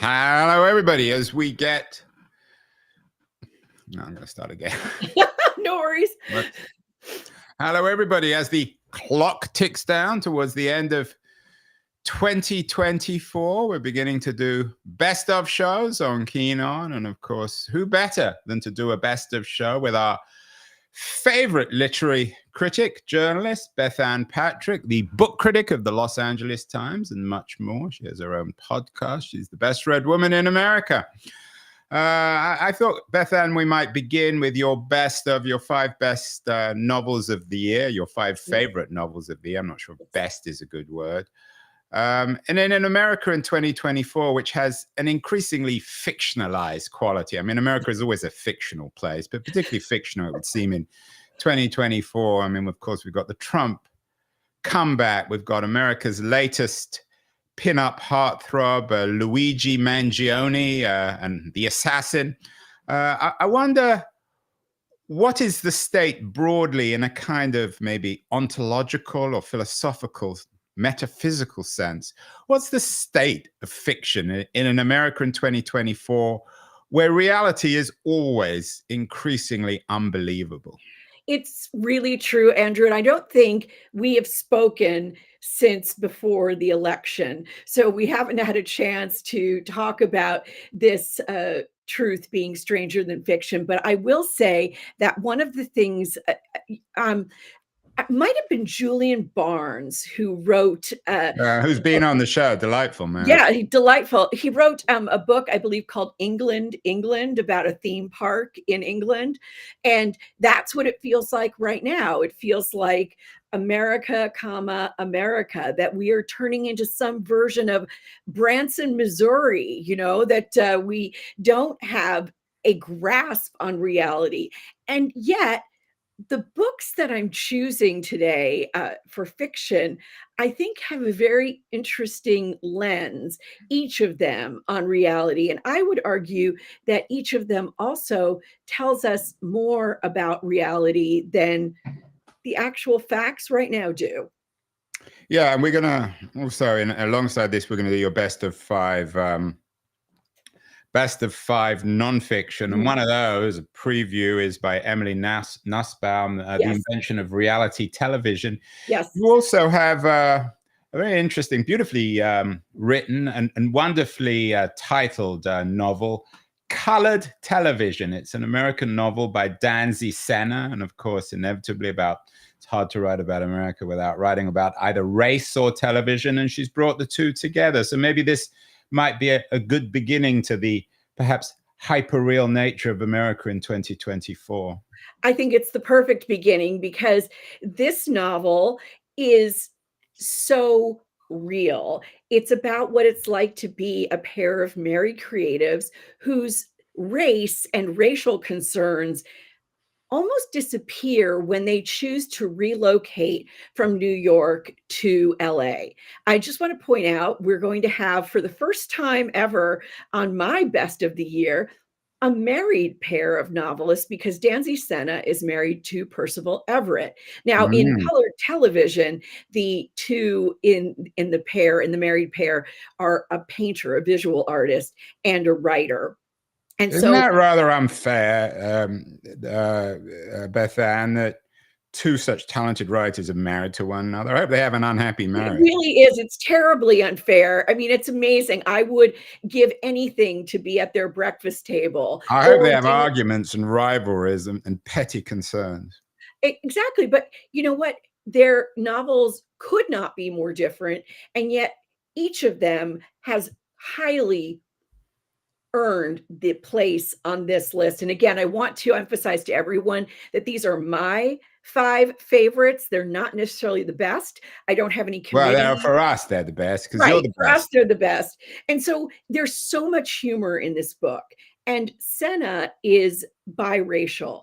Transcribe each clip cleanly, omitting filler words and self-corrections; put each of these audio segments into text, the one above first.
Hello, everybody. As we get, no, I'm going to start again. No worries. Hello, everybody. As the clock ticks down towards the end of 2024, we're beginning to do best of shows on Keen On. And of course, who better than to do a best of show with our favorite literary critic, journalist, Bethanne Patrick, the book critic of the Los Angeles Times, and much more. She has her own podcast. She's the best read woman in America. I thought, Bethanne, we might begin with your five best novels of the year, your five favorite novels of the year. I'm not sure if best is a good word. And then in America in 2024, which has an increasingly fictionalized quality. I mean, America is always a fictional place, but particularly fictional, it would seem, in 2024. I mean, of course, we've got the Trump comeback. We've got America's latest pin-up heartthrob, Luigi Mangione, and The Assassin. I wonder, what is the state broadly in a kind of maybe ontological or philosophical metaphysical sense? What's the state of fiction in an America in 2024 where reality is always increasingly unbelievable? It's really true, Andrew. And I don't think we have spoken since before the election. So we haven't had a chance to talk about this truth being stranger than fiction. But I will say that one of the things it might have been Julian Barnes who wrote who's been on the show. Delightful, man. Yeah, delightful. He wrote a book, I believe, called England, about a theme park in England. And that's what it feels like right now. It feels like America, America, that we are turning into some version of Branson, Missouri, that we don't have a grasp on reality. And yet, the books that I'm choosing today for fiction, I think have a very interesting lens, each of them on reality. And I would argue that each of them also tells us more about reality than the actual facts right now do. Yeah, and we're going to also, alongside this, we're going to do your best of five nonfiction. And one of those, a preview, is by Emily Nussbaum, The Invention of Reality Television. Yes. You also have a very interesting, beautifully written and wonderfully titled novel, Colored Television. It's an American novel by Danzy Senna. And of course, inevitably it's hard to write about America without writing about either race or television. And she's brought the two together. So maybe this might be a good beginning to the perhaps hyper-real nature of America in 2024. I think it's the perfect beginning because this novel is so real. It's about what it's like to be a pair of married creatives whose race and racial concerns almost disappear when they choose to relocate from New York to LA. I just want to point out, we're going to have, for the first time ever on my best of the year, a married pair of novelists, because Danzy Senna is married to Percival Everett. Now, in colored television, the two in the married pair, are a painter, a visual artist, and a writer. And Isn't that rather unfair, Bethanne, that two such talented writers are married to one another? I hope they have an unhappy marriage. It really is. It's terribly unfair. I mean, it's amazing. I would give anything to be at their breakfast table. I hope they have arguments and rivalries and petty concerns. Exactly. But you know what? Their novels could not be more different. And yet each of them has highly earned the place on this list. And again, I want to emphasize to everyone that these are my five favorites. They're not necessarily the best. I don't have any committee. Well, for us, they're the best, because you're the best. For us, they're the best. And so there's so much humor in this book. And Senna is biracial.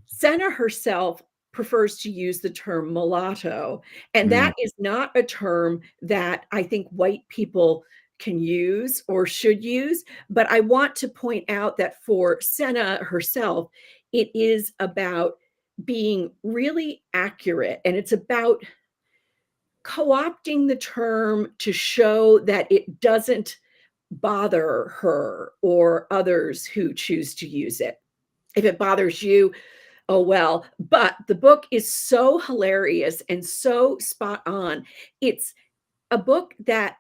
Senna herself prefers to use the term mulatto. And that is not a term that I think white people can use or should use. But I want to point out that for Senna herself, it is about being really accurate. And it's about co-opting the term to show that it doesn't bother her or others who choose to use it. If it bothers you, oh well. But the book is so hilarious and so spot on. It's a book that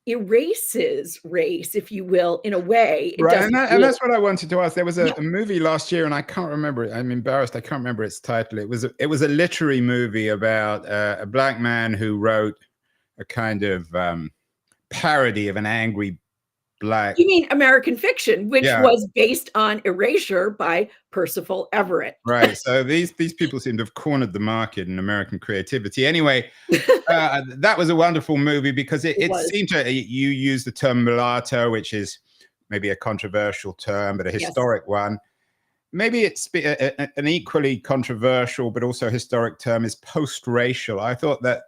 erases race, if you will, in a way. It Right, doesn't and really. that's what I wanted to ask. There was Yeah. a movie last year, and I can't remember it. I'm embarrassed. I can't remember its title. It was a literary movie about a black man who wrote a kind of parody of an angry black. You mean American Fiction, which Yeah, was based on Erasure by Percival Everett. right. So these people seem to have cornered the market in American creativity. Anyway, that was a wonderful movie because It it was. seemed to, you use the term mulatto, which is maybe a controversial term, but a Yes. historic one. Maybe it's an equally controversial but also historic term is post-racial. I thought that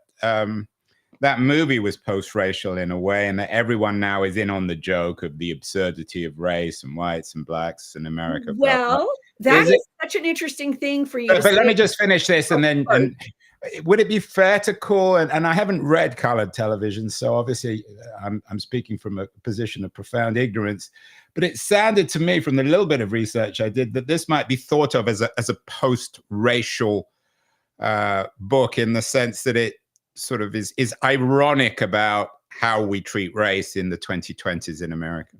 that movie was post-racial in a way, and that everyone now is in on the joke of the absurdity of race and whites and blacks in America. Blah, blah. Well, that Is it? is such an interesting thing for you to But let me say. just finish this, and then Sorry. would it be fair to call? And I haven't read colored television, so obviously I'm speaking from a position of profound ignorance. But it sounded to me, from the little bit of research I did, that this might be thought of as a post-racial book, in the sense that it sort of is ironic about how we treat race in the 2020s in America.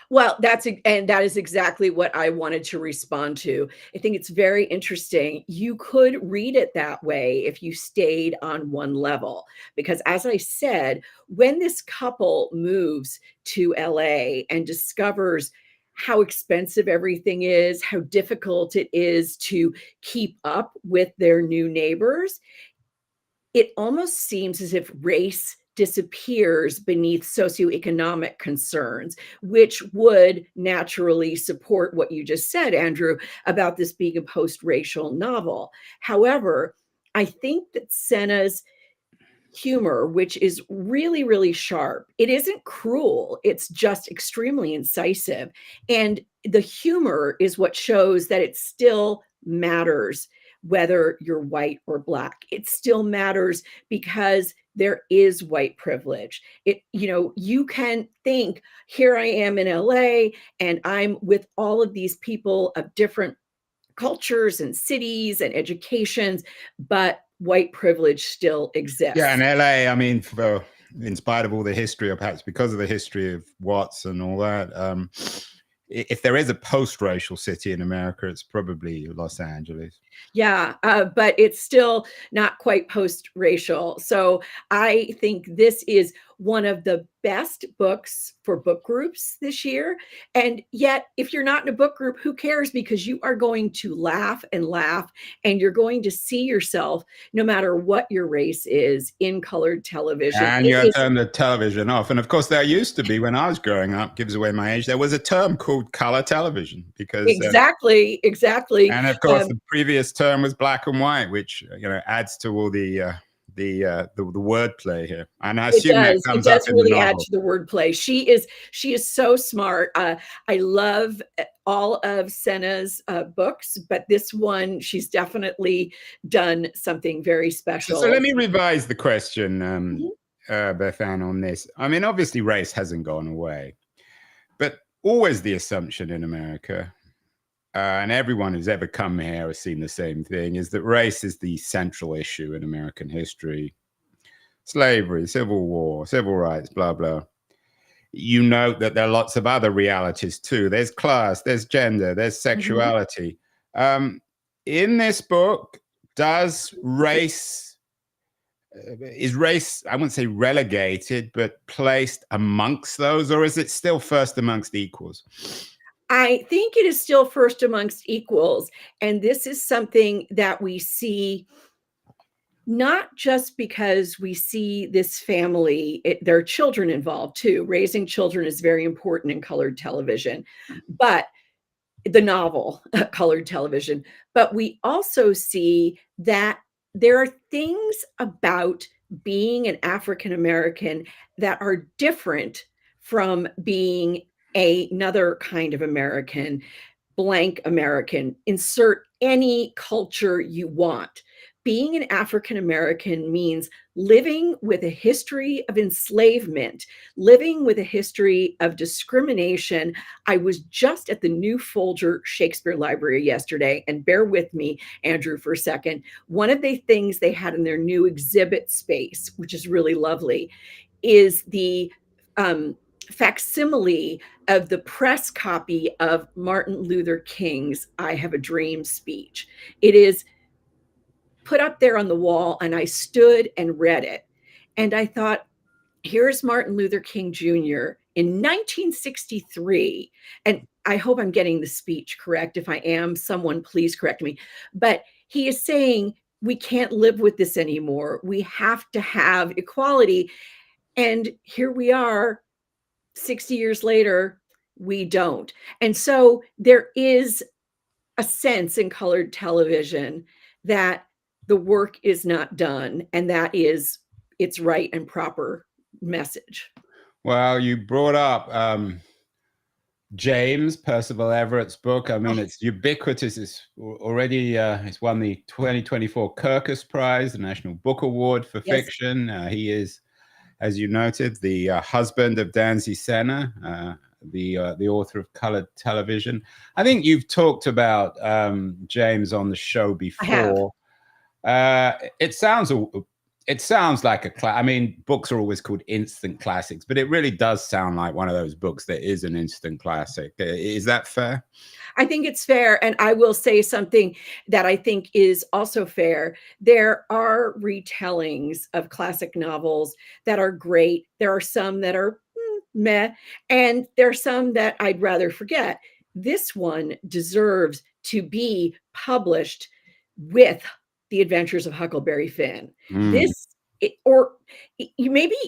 Well, and that is exactly what I wanted to respond to. I think it's very interesting. You could read it that way if you stayed on one level, because as I said, when this couple moves to LA and discovers how expensive everything is, how difficult it is to keep up with their new neighbors, it almost seems as if race disappears beneath socioeconomic concerns, which would naturally support what you just said, Andrew, about this being a post-racial novel. However, I think that Senna's humor, which is really, really sharp, it isn't cruel, it's just extremely incisive. And the humor is what shows that it still matters whether you're white or black. It still matters because there is white privilege. You can think, here I am in LA and I'm with all of these people of different cultures and cities and educations, but white privilege still Yeah, exists. in LA, I mean, in spite of all the history, or perhaps because of the history of Watts and all that, if there is a post-racial city in America, it's probably Los Angeles. Yeah, but it's still not quite post-racial. So I think this is one of the best books for book groups this year. And yet, if you're not in a book group, who cares? Because you are going to laugh and laugh, and you're going to see yourself, no matter what your race is, in colored television. And It you is turn the television off. And of course, there used to be, when I was growing up, gives away my age, there was a term called color television, because exactly. and of course the previous term was black and white, which adds to all the wordplay here. And I assume that It comes up does in the really add novel. to the wordplay. She is so smart. I love all of Senna's books, but this one, she's definitely done something very So special. let me revise the question, Mhm. Bethanne, on this. I mean, obviously race hasn't gone away, but always the assumption in America, and everyone who's ever come here has seen the same thing, is that race is the central issue in American history. Slavery, Civil War, civil rights, blah, blah. You note that there are lots of other realities too. There's class, there's gender, there's Mhm. sexuality. In this book, does race, is race, I wouldn't say relegated, but placed amongst those, or is it still first amongst equals? I think it is still first amongst equals, and this is something that we see not just because we see this family, there are children involved too. Raising children is very important in colored television, but the novel, colored television. But we also see that there are things about being an African American that are different from being another kind of American, blank American. Insert any culture you want. being an African American means living with a history of enslavement, living with a history of discrimination. I was just at the New Folger Shakespeare Library yesterday, and bear with me, Andrew, for a second. One of the things they had in their new exhibit space, which is really lovely, is the facsimile of the press copy of Martin Luther King's I Have a Dream speech. It is put up there on the wall, and I stood and read it. And I thought, here's Martin Luther King Jr. in 1963. And I hope I'm getting the speech correct. If I am, someone please correct me. But he is saying, we can't live with this anymore. We have to have equality. And here we are, 60 years later, we don't. And so there is a sense in colored television that the work is not done, and that is its right and proper message. Well, you brought up James Percival Everett's book. I mean, it's ubiquitous. It's already it's won the 2024 Kirkus Prize, the National Book Award for fiction. He is, as you noted, the husband of Danzy Senna, the author of Colored Television. I think you've talked about James on the show before. It sounds like I mean, books are always called instant classics, but it really does sound like one of those books that is an instant classic. Is that fair? I think it's fair. And I will say something that I think is also fair. There are retellings of classic novels that are great. There are some that are meh, and there are some that I'd rather forget. This one deserves to be published with The Adventures of Huckleberry Finn. Maybe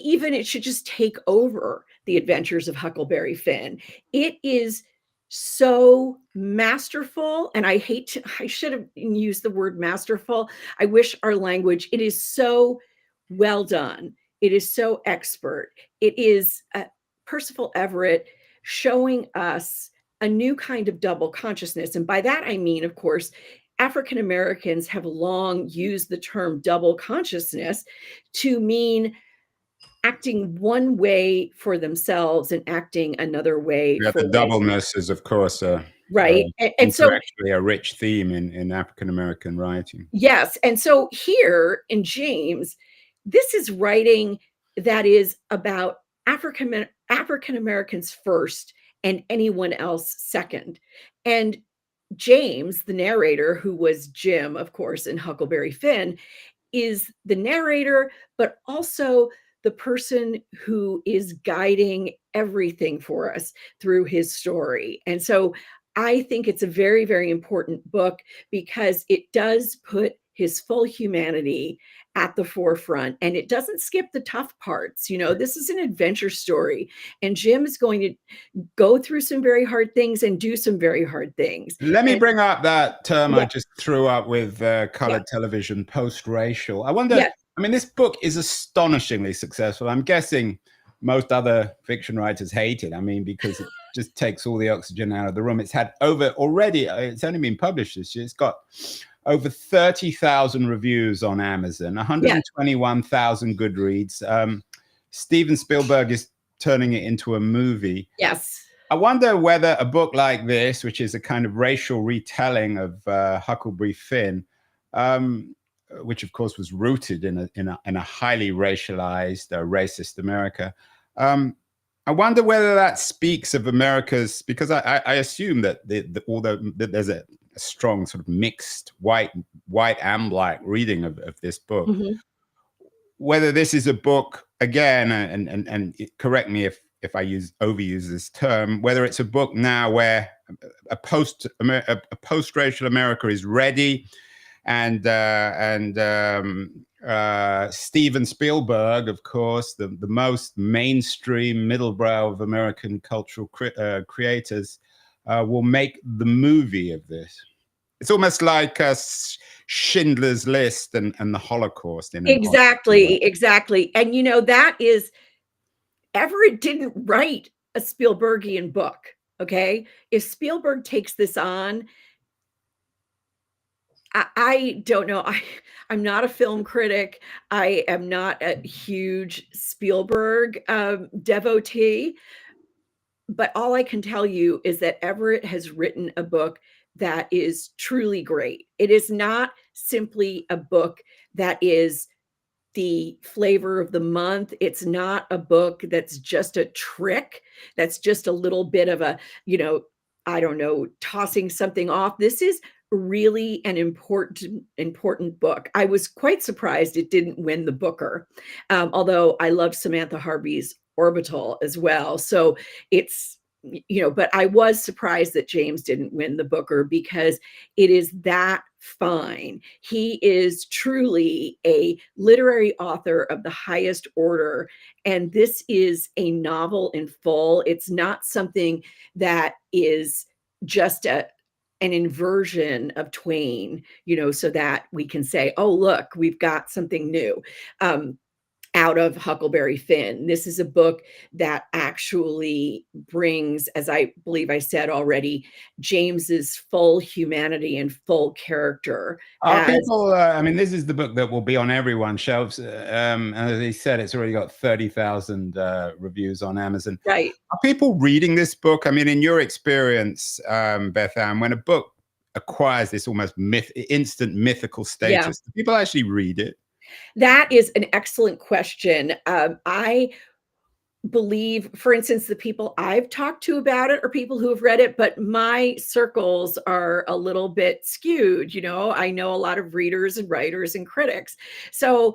even it should just take over The Adventures of Huckleberry Finn. It is so masterful, and I should have used the word masterful. I wish our language, it is so well done. It is so expert. It is Percival Everett showing us a new kind of double consciousness. And by that, I mean, of course, African Americans have long used the term double consciousness to mean acting one way for themselves and acting another way for the doubleness is, of course, right. And so actually a rich theme in African American writing. Yes. And so here in James, this is writing that is about African Americans first and anyone else second. And James, the narrator, who was Jim, of course, in Huckleberry Finn, is the narrator, but also the person who is guiding everything for us through his story. And so I think it's a very, very important book because it does put his full humanity at the forefront, and it doesn't skip the tough parts. You know, this is an adventure story, and Jim is going to go through some very hard things and do some very hard things. Let me bring up that term I just threw up with colored television, post-racial. I wonder, I mean, this book is astonishingly successful. I'm guessing most other fiction writers hate it. I mean, because it just takes all the oxygen out of the room. It's had it's only been published this year. It's got over 30,000 reviews on Amazon, 121,000 Goodreads. Steven Spielberg is turning it into a movie. Yes. I wonder whether a book like this, which is a kind of racial retelling of Huckleberry Finn, which of course was rooted in a highly racialized, racist America. I wonder whether that speaks of America's, because I assume that although there's a strong sort of mixed white and black reading of this book, whether this is a book, again, and correct me if I overuse this term, whether it's a book now where a post-racial America is ready, and Steven Spielberg, of course, the most mainstream middlebrow of American cultural creators, will make the movie of this. It's almost like Schindler's List and the Holocaust. Exactly. And you know, that is, Everett didn't write a Spielbergian book. Okay. If Spielberg takes this on, I don't know. I'm not a film critic. I am not a huge Spielberg devotee, but all I can tell you is that Everett has written a book that is truly great. It is not simply a book that is the flavor of the month. It's not a book that's just a trick, that's just a little bit of a, I don't know, tossing something off. This is really an important book. I was quite surprised it didn't win the Booker, although I love Samantha Harvey's Orbital as well. So it's, but I was surprised that James didn't win the Booker because it is that fine. He is truly a literary author of the highest order. And this is a novel in full. It's not something that is just an inversion of Twain, so that we can say, oh, look, we've got something new. Out of Huckleberry Finn. This is a book that actually brings, as I believe I said already, James's full humanity and full character. Are people, I mean, this is the book that will be on everyone's shelves. As he said, it's already got 30,000 reviews on Amazon. Right. Are people reading this book? I mean, in your experience, Bethanne, when a book acquires this almost instant mythical status, do people actually read it? That is an excellent question. I believe, for instance, the people I've talked to about it are people who have read it, but my circles are a little bit skewed. I know a lot of readers and writers and critics. So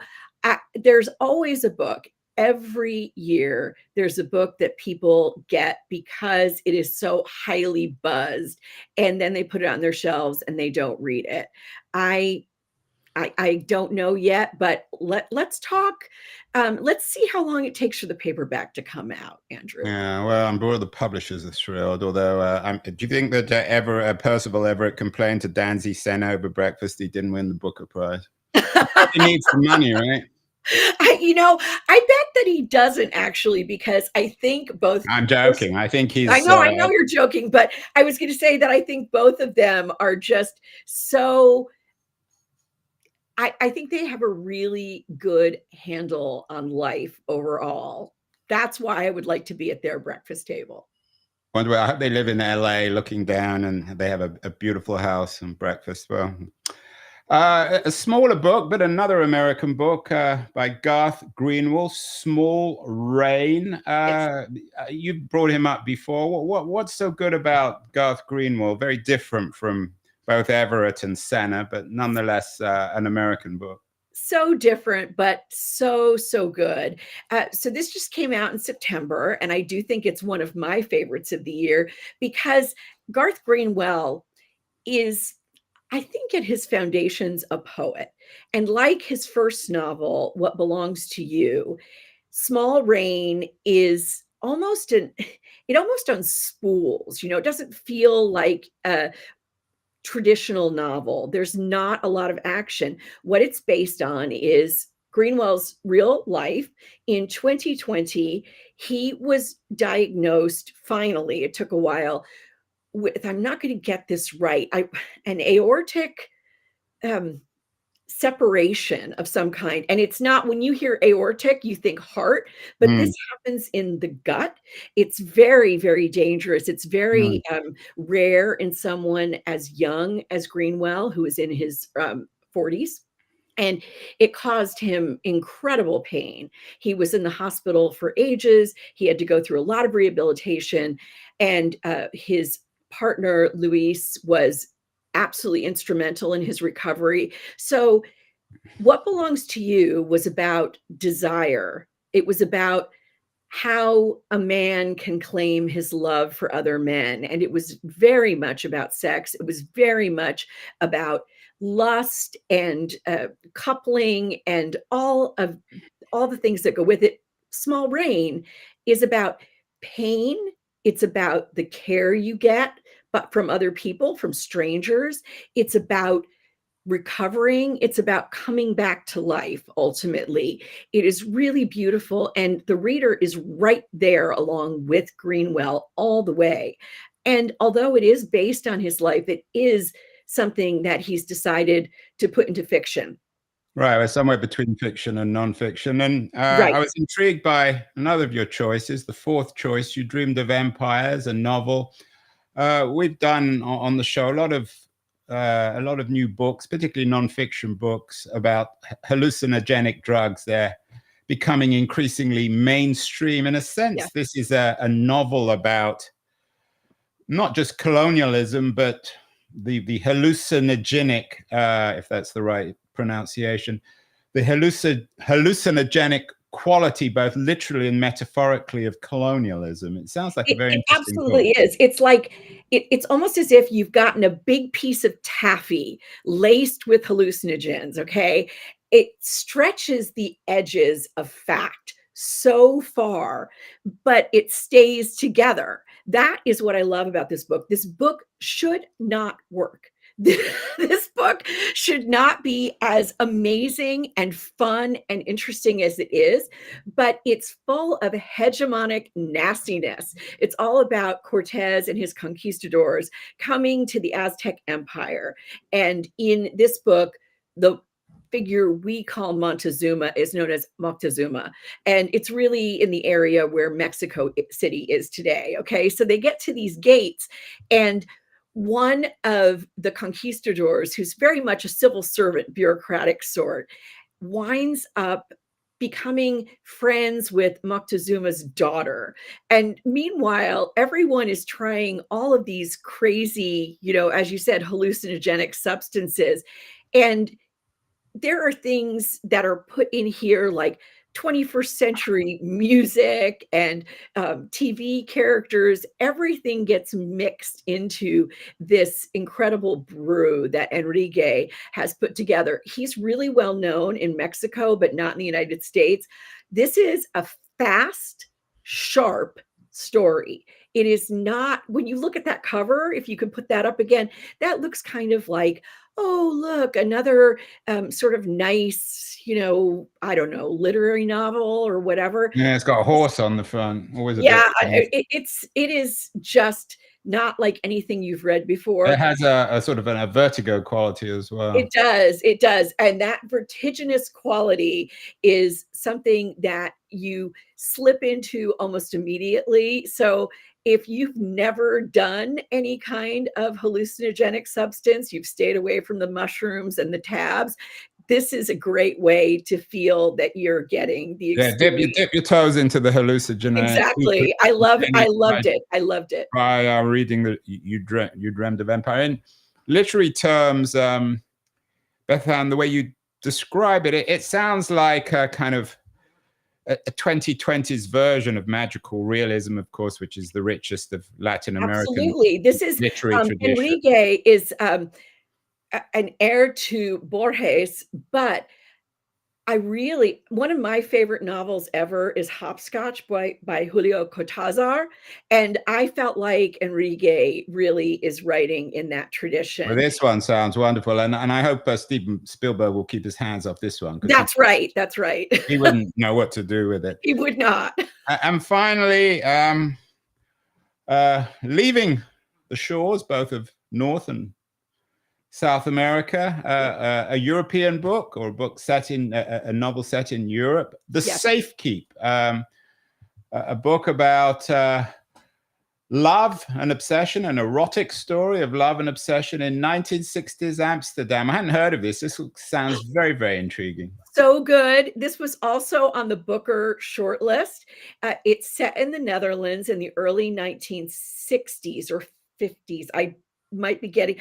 there's always a book. Every year, there's a book that people get because it is so highly buzzed, and then they put it on their shelves and they don't read it. I don't know yet, but let's talk. Let's see how long it takes for the paperback to come out, Andrew. Yeah, well, I'm sure the publishers are thrilled. Although, do you think that Percival Everett complained to Danzy Senna over breakfast he didn't win the Booker Prize? He needs the money, right? I bet that he doesn't actually, because I think both. I'm joking. I think he's. I know you're joking, but I was going to say that I think both of them are just so. I think they have a really good handle on life overall. That's why I would like to be at their breakfast table. Wonder, I hope they live in LA looking down and they have a beautiful house and breakfast. Well, a smaller book, but another American book by Garth Greenwell, Small Rain. Yes. You brought him up before. What's so good about Garth Greenwell? Very different from both Everett and Senna, but nonetheless an American book. So different, but so good. So this just came out in September, and I do think it's one of my favorites of the year because Garth Greenwell is, I think, at his foundations, a poet. And like his first novel, What Belongs to You, Small Rain is almost it almost on spools. It doesn't feel like a traditional novel. There's not a lot of action. What it's based on is Greenwell's real life. In 2020, he was diagnosed, finally, it took a while, with, I'm not going to get this right, an aortic separation of some kind. And it's not, when you hear aortic, you think heart, but this happens in the gut. It's very, very dangerous. It's very rare in someone as young as Greenwell, who is in his 40s. And it caused him incredible pain. He was in the hospital for ages. He had to go through a lot of rehabilitation. And his partner, Luis, was absolutely instrumental in his recovery. So What Belongs to You was about desire. It was about how a man can claim his love for other men. And it was very much about sex. It was very much about lust and coupling and all the things that go with it. Small Rain is about pain. It's about the care you get, but from other people, from strangers. It's about recovering. It's about coming back to life, ultimately. It is really beautiful. And the reader is right there along with Greenwell all the way. And although it is based on his life, it is something that he's decided to put into fiction. Right, we're somewhere between fiction and nonfiction. And Right. I was intrigued by another of your choices, the fourth choice. You Dreamed of Empires, a novel. We've done on the show a lot of new books, particularly nonfiction books about hallucinogenic drugs. They're becoming increasingly mainstream. In a Yeah. sense, this is a novel about not just colonialism, but the hallucinogenic, if that's the right pronunciation, the hallucinogenic quality, both literally and metaphorically, of colonialism. It sounds like a very It interesting book. absolutely is. It's like it's almost as if you've gotten a big piece of taffy laced with hallucinogens, okay? It stretches the edges of fact so far, but it stays together. That is what I love about this book. This book should not work. This book should not be as amazing and fun and interesting as it is, but it's full of hegemonic nastiness. It's all about Cortez and his conquistadors coming to the Aztec Empire. And in this book, the figure we call Montezuma is known as Moctezuma. And it's really in the area where Mexico City is today. Okay. So they get to these gates, and one of the conquistadors, who's very much a civil servant, bureaucratic sort, winds up becoming friends with Moctezuma's daughter. And meanwhile, everyone is trying all of these crazy, as you said, hallucinogenic substances. And there are things that are put in here like 21st century music and TV characters. Everything gets mixed into this incredible brew that Enrique has put together. He's really well known in Mexico, but not in the United States. This is a fast, sharp story. It is not, when you look at that cover, if you could put that up again, that looks kind of like, oh, look, another sort of nice, I don't know, literary novel or whatever. Yeah, it's got a horse on the front. Always a Yeah, bit. it is just not like anything you've read It before. has a sort of a vertigo quality as well. It does, and that vertiginous quality is something that you slip into almost immediately. So if you've never done any kind of hallucinogenic substance, you've stayed away from the mushrooms and the tabs, this is a great way to feel that you're getting the Yeah, experience. dip your toes into the hallucinogenic Exactly. I loved it. I loved it. by reading the you dreamed of Empire. In literary terms, Bethanne, the way you describe it, it sounds like a kind of a 2020s version of magical realism, of course, which is the richest of Latin American Absolutely. This is literary tradition. Enrique is an heir to Borges, but one of my favorite novels ever is Hopscotch by Julio Cortázar. And I felt like Enrique really is writing in that Well, tradition. this one sounds wonderful, and I hope Steven Spielberg will keep his hands off this one, because That's right. That's right. he wouldn't know what to do with it. He would not. And finally, leaving the shores both of North and South America, a European book, or a book set in a novel set in Europe, The Yes. Safekeep, a book about love and obsession, an erotic story of love and obsession in 1960s Amsterdam. I hadn't heard of this. This sounds very, very intriguing. So good. This was also on the Booker shortlist. It's set in the Netherlands in the early 1960s or 50s. I might be getting,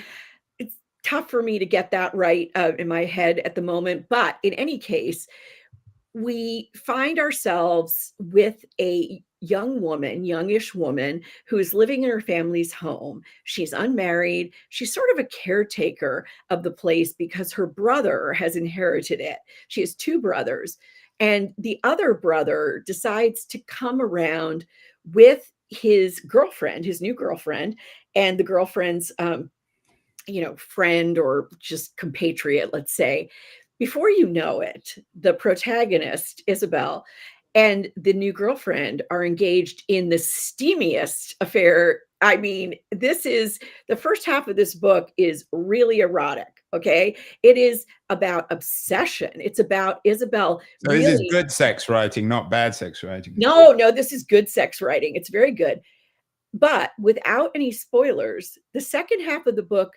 it's tough for me to get that right in my head at the moment. But in any case, we find ourselves with a youngish woman who is living in her family's home. She's unmarried. She's sort of a caretaker of the place because her brother has inherited it. She has two brothers, and the other brother decides to come around with his girlfriend, his new girlfriend, and the girlfriend's friend or just compatriot, let's say. Before you know it, the protagonist, Isabel, and the new girlfriend are engaged in the steamiest affair. I mean, this is the first half of this book is really erotic. Okay. It is about obsession. It's about Isabel. So this is Really, good sex writing, not bad sex writing. no, this is good sex writing. It's very good. But without any spoilers, the second half of the book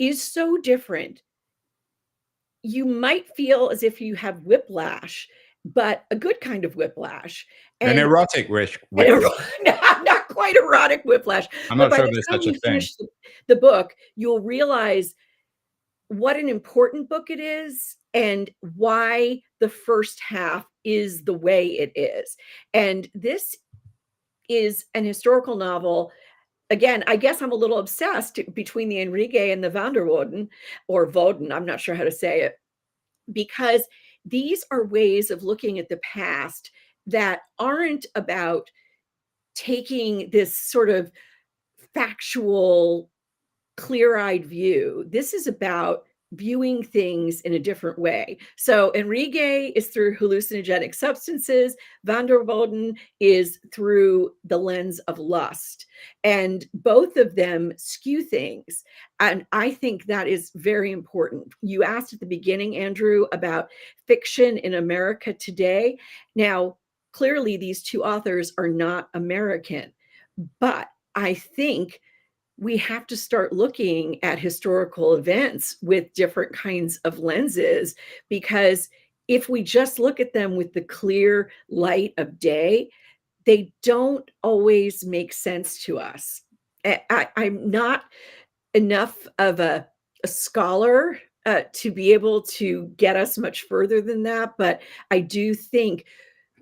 is so different. You might feel as if you have whiplash, but a good kind of whiplash. An And erotic whiplash. not quite erotic whiplash, I'm but not by sure the there's time such a you thing. finish the book, you'll realize what an important book it is and why the first half is the way it is. And this is an historical novel. Again, I guess I'm a little obsessed between the Enrique and the Van der Woden, or Woden, I'm not sure how to say it, because these are ways of looking at the past that aren't about taking this sort of factual, clear-eyed view. This is about viewing things in a different way. So Enrique is through hallucinogenic substances. Van der Woden is through the lens of lust. And both of them skew things. And I think that is very important. You asked at the beginning, Andrew, about fiction in America today. Now, clearly, these two authors are not American, but I think we have to start looking at historical events with different kinds of lenses, because if we just look at them with the clear light of day, they don't always make sense to us. I'm not enough of a scholar to be able to get us much further than that, but I do think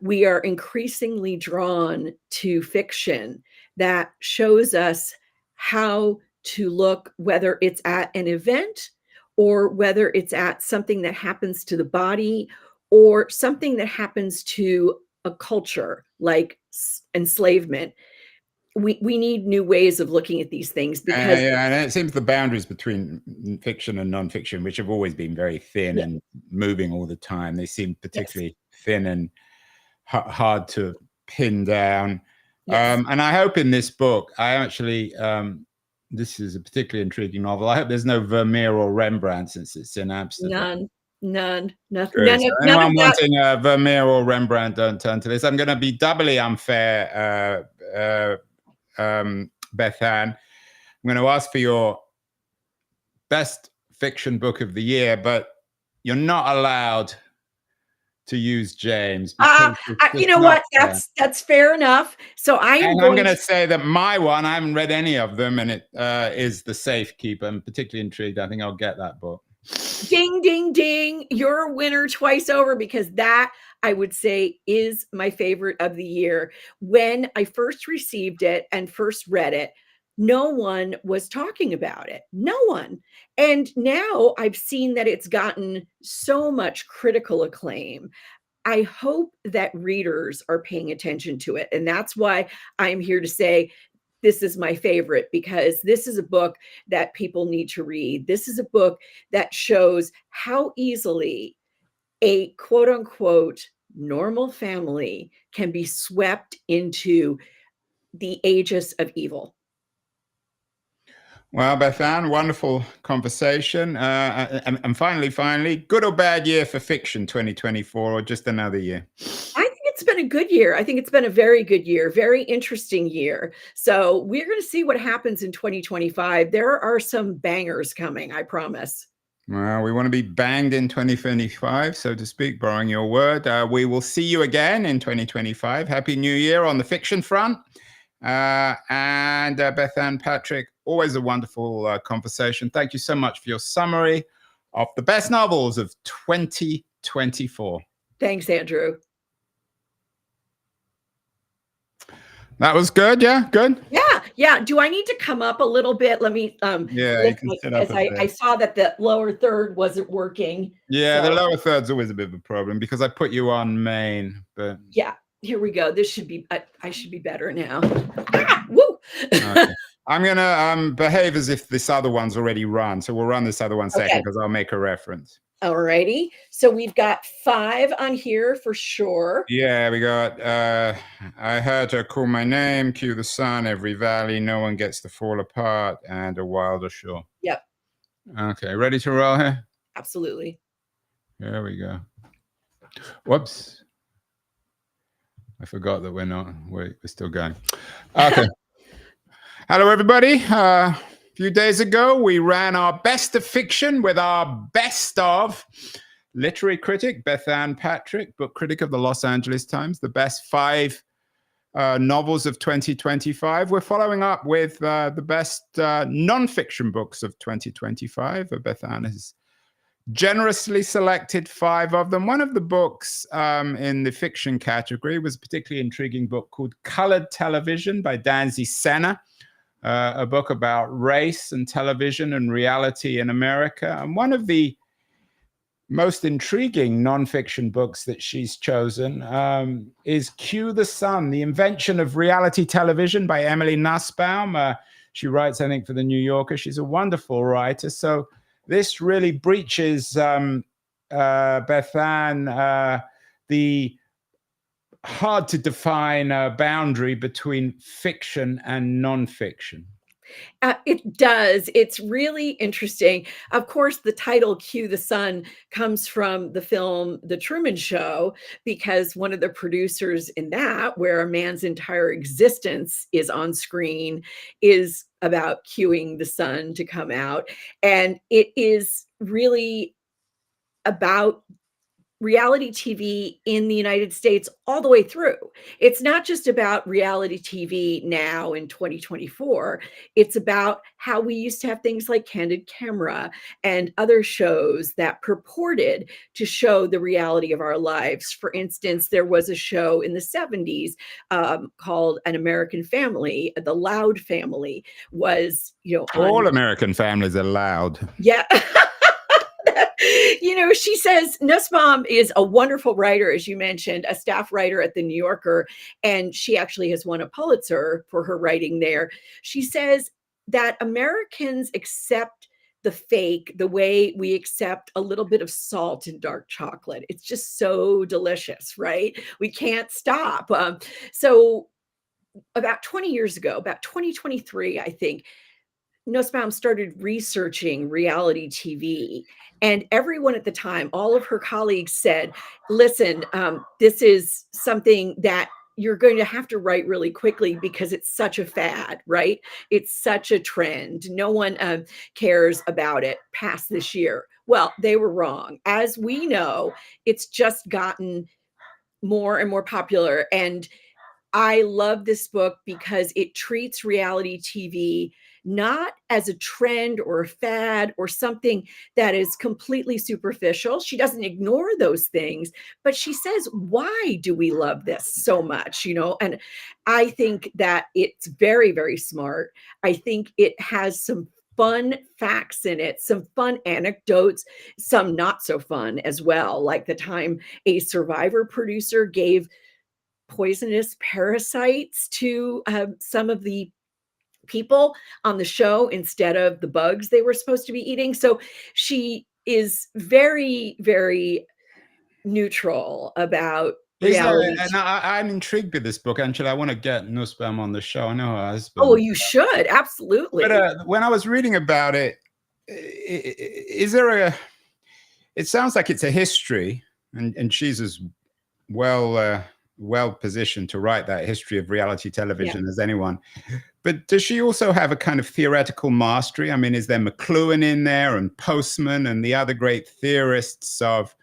we are increasingly drawn to fiction that shows us how to look, whether it's at an event or whether it's at something that happens to the body or something that happens to a culture like enslavement. We need new ways of looking at these things because Yeah, and it seems the boundaries between fiction and nonfiction, which have always been very thin yeah, and moving all the time, they seem yes, particularly thin and hard to pin down. yes, And I hope in this book, I actually, this is a particularly intriguing novel. I hope there's no Vermeer or Rembrandt since it's in Amsterdam. nothing, Good. So none anyone of that. wanting Vermeer or Rembrandt, don't turn to this. I'm going to be doubly unfair, Bethanne. I'm going to ask for your best fiction book of the year, but you're not allowed to use James because it's You just know not what? fair. That's fair enough. So I am And I'm going going to to say that my one, I haven't read any of them, and it is The Safekeeper. I'm particularly intrigued. I think I'll get that book. ding, ding, ding. You're a winner twice over, because that, I would say, is my favorite of the year. When I first received it and first read it, no one was talking about it. No one. And now I've seen that it's gotten so much critical acclaim. I hope that readers are paying attention to it. And that's why I'm here to say this is my favorite, because this is a book that people need to read. This is a book that shows how easily a quote unquote normal family can be swept into the aegis of evil. Well, Bethanne, wonderful conversation. And finally, good or bad year for fiction 2024, or just another year? I think it's been a good year. I think it's been a very good year, very interesting year. So we're going to see what happens in 2025. There are some bangers coming, I promise. Well, we want to be banged in 2025, so to speak, borrowing your word. We will see you again in 2025. Happy New Year on the fiction front. And Bethanne Patrick, always a wonderful conversation. Thank you so much for your summary of the best novels of 2024. Thanks, Andrew. That was good. Yeah, good. Yeah. Do I need to come up a little bit? Let me Yeah, you lift can my, sit up as a I bit. saw that the lower third wasn't working. Yeah, the So lower third's always a bit of a problem because I put you on main, but yeah, here we go. This should be, I should be better now. Woo! okay. I'm gonna behave as if this other one's already run, so we'll run this other one second Okay. because I'll make a reference. Alrighty. So we've got 5 on here for sure. Yeah, we got I Heard Her Call My Name, Cue the Sun, Every Valley, No One Gets to Fall Apart, and A Wilder Shore. Yep. Okay, ready to roll here? Absolutely. Here we go. Whoops. I forgot that we're still going. Okay. Hello, everybody. A few days ago, we ran our best of fiction with our best of literary critic, Bethanne Patrick, book critic of the Los Angeles Times, the best 5 novels of 2025. We're following up with the best nonfiction books of 2025. Bethanne has generously selected 5 of them. One of the books in the fiction category was a particularly intriguing book called Colored Television by Danzy Senna, a book about race and television and reality in America. And one of the most intriguing nonfiction books that she's chosen is Cue the Sun, The Invention of Reality Television by Emily Nussbaum. She writes, I think, for The New Yorker. She's a wonderful writer. So this really breaches, Bethanne, the hard to define boundary between fiction and nonfiction. It does. It's really interesting. Of course, the title Cue the Sun comes from the film The Truman Show, because one of the producers in that, where a man's entire existence is on screen, is about cueing the sun to come out. And it is really about reality TV in the United States all the way through. It's not just about reality TV now in 2024. It's about how we used to have things like Candid Camera and other shows that purported to show the reality of our lives. For instance, there was a show in the 70s called An American Family. The Loud Family was, All American families are loud. Yeah. She says Nussbaum is a wonderful writer, as you mentioned, a staff writer at The New Yorker, and she actually has won a Pulitzer for her writing there. She says that Americans accept the fake the way we accept a little bit of salt in dark chocolate. It's just so delicious, right? We can't stop. So about 20 years ago, about 2023, I think, Nussbaum started researching reality TV. And everyone at the time, all of her colleagues said, listen, this is something that you're going to have to write really quickly because it's such a fad, right? It's such a trend. No one cares about it past this year. Well, they were wrong. As we know, it's just gotten more and more popular. And I love this book because it treats reality TV not as a trend or a fad or something that is completely superficial. She doesn't ignore those things, but she says, why do we love this so much? And I think that it's very, very smart. I think it has some fun facts in it, some fun anecdotes, some not so fun as well, like the time a Survivor producer gave poisonous parasites to some of the people on the show instead of the bugs they were supposed to be eating. So she is very, very neutral about reality. And I'm intrigued with this book, Angela. I want to get Nussbaum on the show. I know her husband. Oh, you should. Absolutely. But when I was reading about it, is there it sounds like it's a history, and she's as well positioned to write that history of reality television as anyone. But does she also have a kind of theoretical mastery? I mean, is there McLuhan in there and Postman and the other great theorists of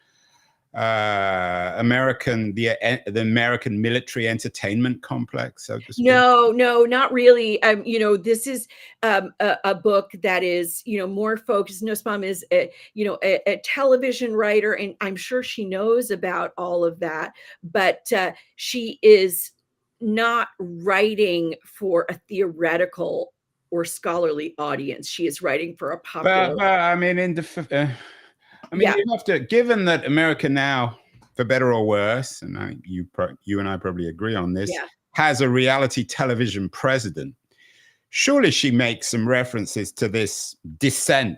the American military entertainment complex, so to speak? No, not really. This is a book that is, more focused. Nussbaum is, a television writer, and I'm sure she knows about all of that. But she is not writing for a theoretical or scholarly audience. She is writing for a popular. But I mean, you have to, given that America now, for better or worse, and I think you and I probably agree on this, has a reality television president. Surely she makes some references to this descent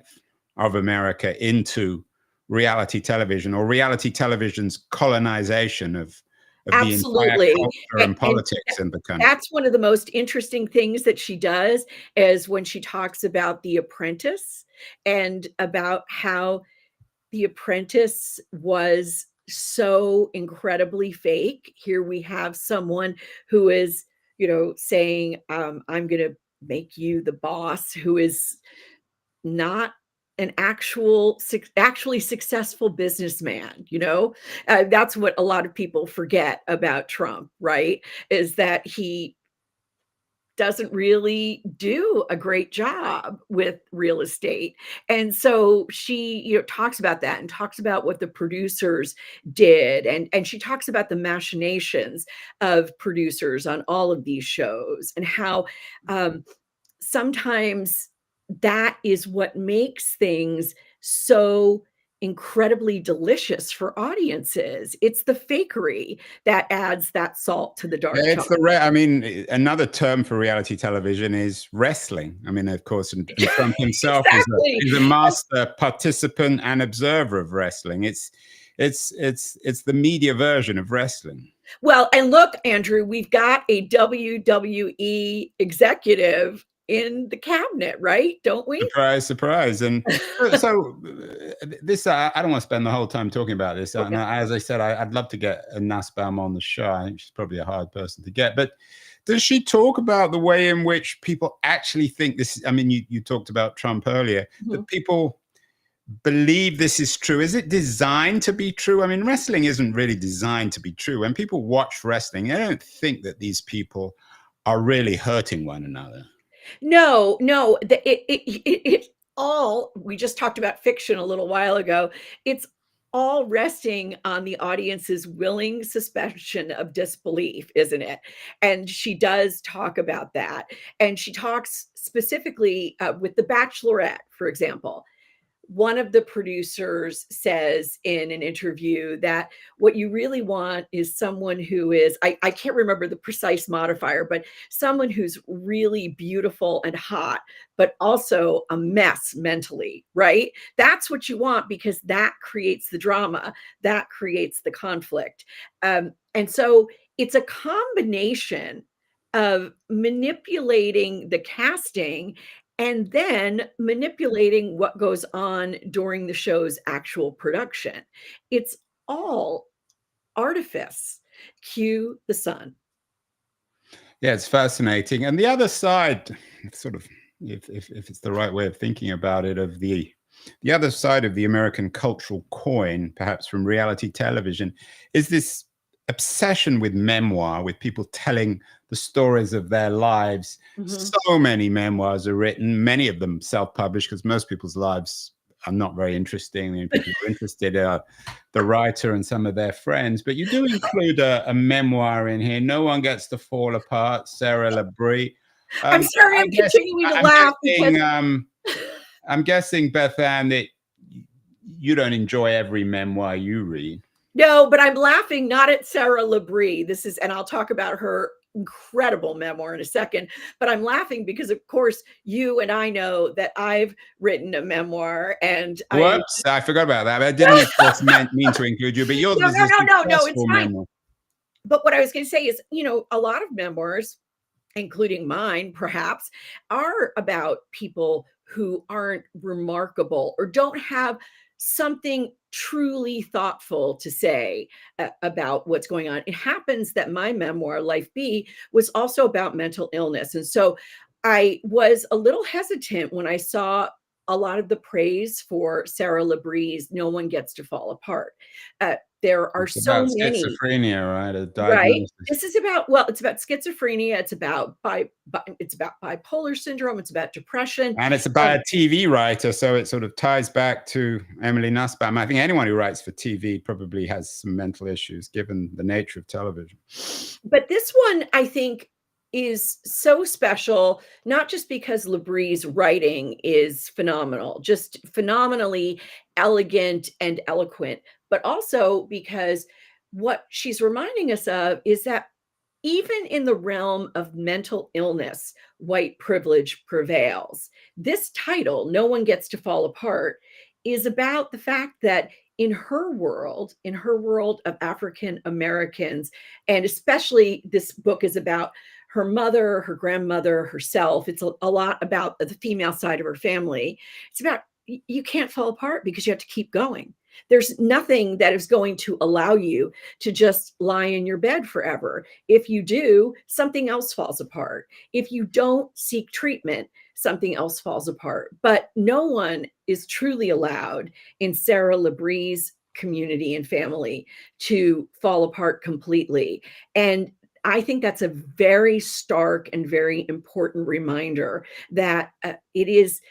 of America into reality television, or reality television's colonization of the entire Absolutely. culture and And politics in the country. that's one of the most interesting things that she does is when she talks about The Apprentice and about how The Apprentice was so incredibly fake. Here we have someone who is, saying, I'm going to make you the boss, who is not an actually successful businessman. That's what a lot of people forget about Trump, right? Is that he doesn't really do a great job with real estate. And so she, talks about that and talks about what the producers did. And she talks about the machinations of producers on all of these shows and how sometimes that is what makes things so incredibly delicious for audiences. It's the fakery that adds that salt to the dark It's chocolate. I mean, another term for reality television is wrestling. I mean, of course, and Trump himself Exactly. is a master participant and observer of wrestling. It's the media version of wrestling. Well, and look, Andrew, we've got a WWE executive in the cabinet, right? Don't we? Surprise, surprise. And this, I don't want to spend the whole time talking about this. And Okay. as I said, I'd love to get a Nussbaum on the show. I think she's probably a hard person to get. But does she talk about the way in which people actually think this? I mean, you talked about Trump earlier, that people believe this is true. Is it designed to be true? I mean, wrestling isn't really designed to be true. When people watch wrestling, they don't think that these people are really hurting one another. No, no, it's all, we just talked about fiction a little while ago. It's all resting on the audience's willing suspension of disbelief, isn't it? And she does talk about that. And she talks specifically with The Bachelorette, for example. One of the producers says in an interview that what you really want is someone who is, I can't remember the precise modifier, but someone who's really beautiful and hot, but also a mess mentally, right? That's what you want because that creates the drama, that creates the conflict. And so it's a combination of manipulating the casting and then manipulating what goes on during the show's actual production. It's all artifice. Cue the sun. Yeah, it's fascinating. And the other side, sort of, if it's the right way of thinking about it, of the other side of the American cultural coin, perhaps from reality television, is this obsession with memoir, with people telling the stories of their lives. So many memoirs are written, many of them self-published, because most people's lives are not very interesting. The only people who are interested are the writer and some of their friends. But you do include a memoir in here. No One Gets to Fall Apart, Sarah Labrie. I'm sorry, I'm continuing to laugh because I'm guessing, Bethanne, that you don't enjoy every memoir you read. no, but I'm laughing not at Sarah Labrie. This is, and I'll talk about her incredible memoir in a second, but I'm laughing because, of course, you and I know that I've written a memoir, and whoops, I forgot about that. I didn't, of course, mean to include you, but yours was a no, it's successful fine. memoir. But what I was going to say is, a lot of memoirs, including mine, perhaps, are about people who aren't remarkable or don't have something truly thoughtful to say about what's going on. It happens that my memoir, Life B, was also about mental illness. And so I was a little hesitant when I saw a lot of the praise for Sarah Labrie's No One Gets to Fall Apart. There are It's so about many. schizophrenia, right? A Right. diagnosis. This is about, well, it's about schizophrenia. It's about it's about bipolar syndrome. It's about depression. And it's about a TV writer, so it sort of ties back to Emily Nussbaum. I think anyone who writes for TV probably has some mental issues, given the nature of television. But this one, I think, is so special, not just because Labrie's writing is phenomenal, just phenomenally elegant and eloquent, but also because what she's reminding us of is that even in the realm of mental illness, white privilege prevails. This title, No One Gets to Fall Apart, is about the fact that in her world of African Americans, and especially this book is about her mother, her grandmother, herself. It's a lot about the female side of her family. It's about you can't fall apart because you have to keep going. There's nothing that is going to allow you to just lie in your bed forever. If you do, something else falls apart. If you don't seek treatment, something else falls apart. But no one is truly allowed in Sarah Labrie's community and family to fall apart completely. And I think that's a very stark and very important reminder that it is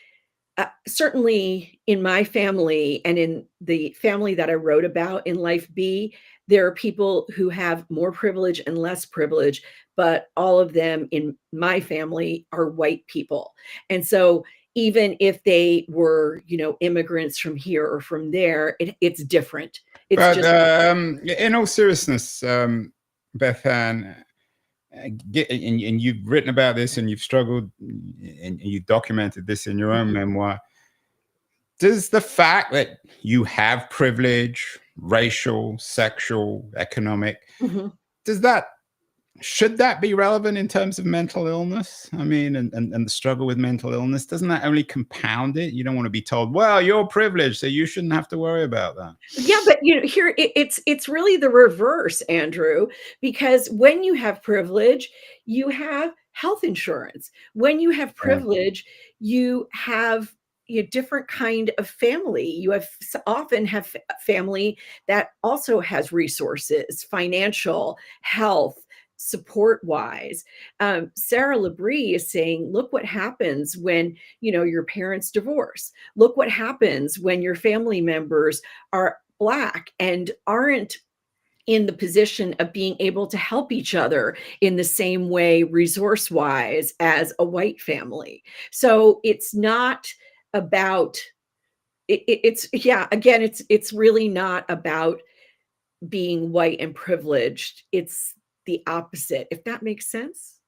certainly in my family and in the family that I wrote about in Life B, there are people who have more privilege and less privilege, but all of them in my family are white people. And so even if they were, immigrants from here or from there, it's different. It's But just in all seriousness, Bethanne, and you've written about this and you've struggled and you documented this in your own memoir. Does the fact that you have privilege, racial, sexual, economic, should that be relevant in terms of mental illness? I mean, and the struggle with mental illness, doesn't that only compound it? You don't want to be told, well, you're privileged, so you shouldn't have to worry about that. Yeah, but here it's really the reverse, Andrew, because when you have privilege, you have health insurance. When you have privilege, you have a different kind of family. You often have family that also has resources, financial, health, support wise. Sarah Labrie is saying, look what happens when your parents divorce. Look what happens when your family members are Black and aren't in the position of being able to help each other in the same way resource wise as a white family. So it's not about it's really not about being white and privileged. It's the opposite, if that makes sense.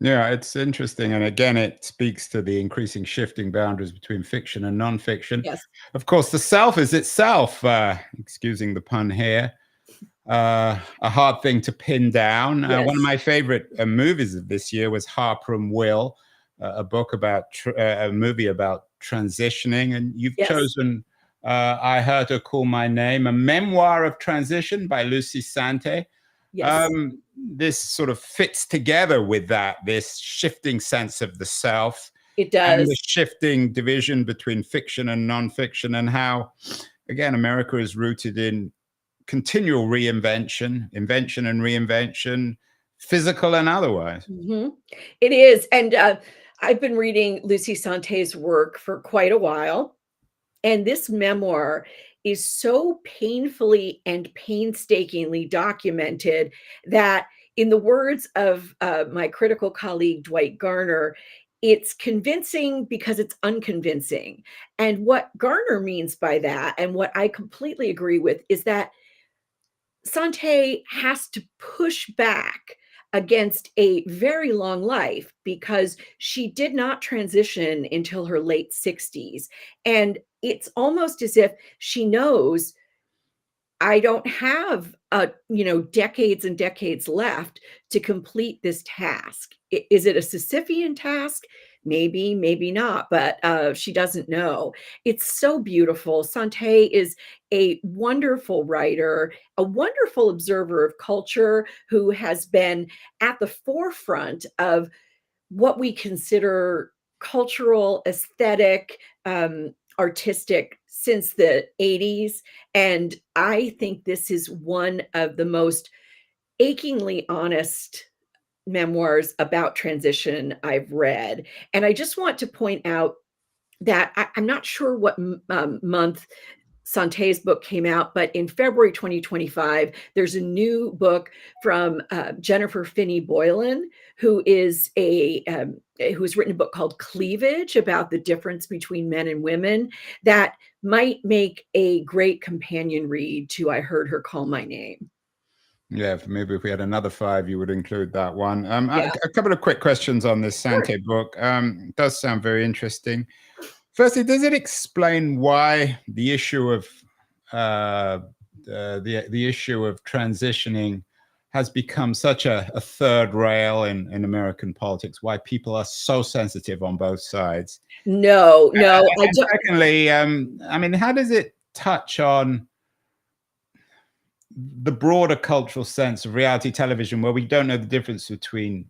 Yeah, it's interesting. And again, it speaks to the increasing shifting boundaries between fiction and nonfiction. Yes. Of course, the self is itself, excusing the pun here, a hard thing to pin down. Yes. One of my favorite movies of this year was Harper and Will, a book about a movie about transitioning. And you've chosen I Heard Her Call My Name, a memoir of transition by Lucy Sante. Yes. This sort of fits together with this shifting sense of the self. It does. And the shifting division between fiction and nonfiction, and how, again, America is rooted in continual reinvention, invention and reinvention, physical and otherwise. It is. And I've been reading Lucy Sante's work for quite a while. And this memoir is so painfully and painstakingly documented that, in the words of my critical colleague, Dwight Garner, it's convincing because it's unconvincing. And what Garner means by that, and what I completely agree with, is that Sante has to push back against a very long life because she did not transition until her late 60s. And it's almost as if she knows, I don't have decades and decades left to complete this task. Is it a Sisyphean task? Maybe, maybe not, but she doesn't know. It's so beautiful. Sante is a wonderful writer, a wonderful observer of culture, who has been at the forefront of what we consider cultural, aesthetic, artistic since the 80s. And I think this is one of the most achingly honest memoirs about transition I've read. And I just want to point out that I'm not sure what month Sante's book came out, but in February 2025, there's a new book from Jennifer Finney Boylan, who has written a book called Cleavage, about the difference between men and women, that might make a great companion read to I Heard Her Call My Name. Yeah, maybe if we had another 5, you would include that one. A couple of quick questions on this Sante book. It does sound very interesting. Firstly, does it explain why the issue of the issue of transitioning has become such a third rail in American politics? Why people are so sensitive on both sides? No, no, I And don't. secondly, I mean, how does it touch on the broader cultural sense of reality television, where we don't know the difference between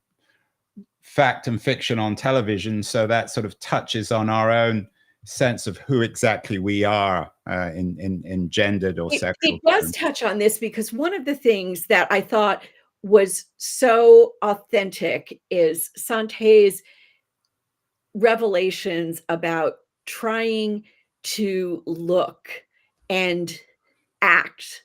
fact and fiction on television? So that sort of touches on our own sense of who exactly we are in gendered or It sexual does terms. touch on this because one of the things that I thought was so authentic is Santé's revelations about trying to look and act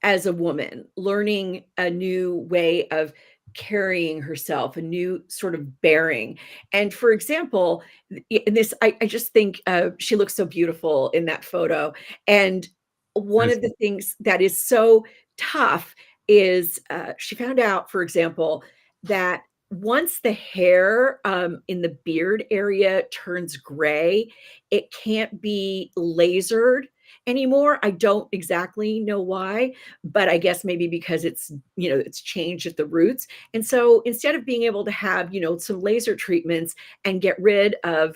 as a woman, learning a new way of carrying herself, a new sort of bearing. And for example, in this, I just think she looks so beautiful in that photo. And one of the things that is so tough is she found out, for example, that once the hair in the beard area turns gray, it can't be lasered anymore. I don't exactly know why, but I guess maybe because it's, it's changed at the roots. And so instead of being able to have, some laser treatments and get rid of,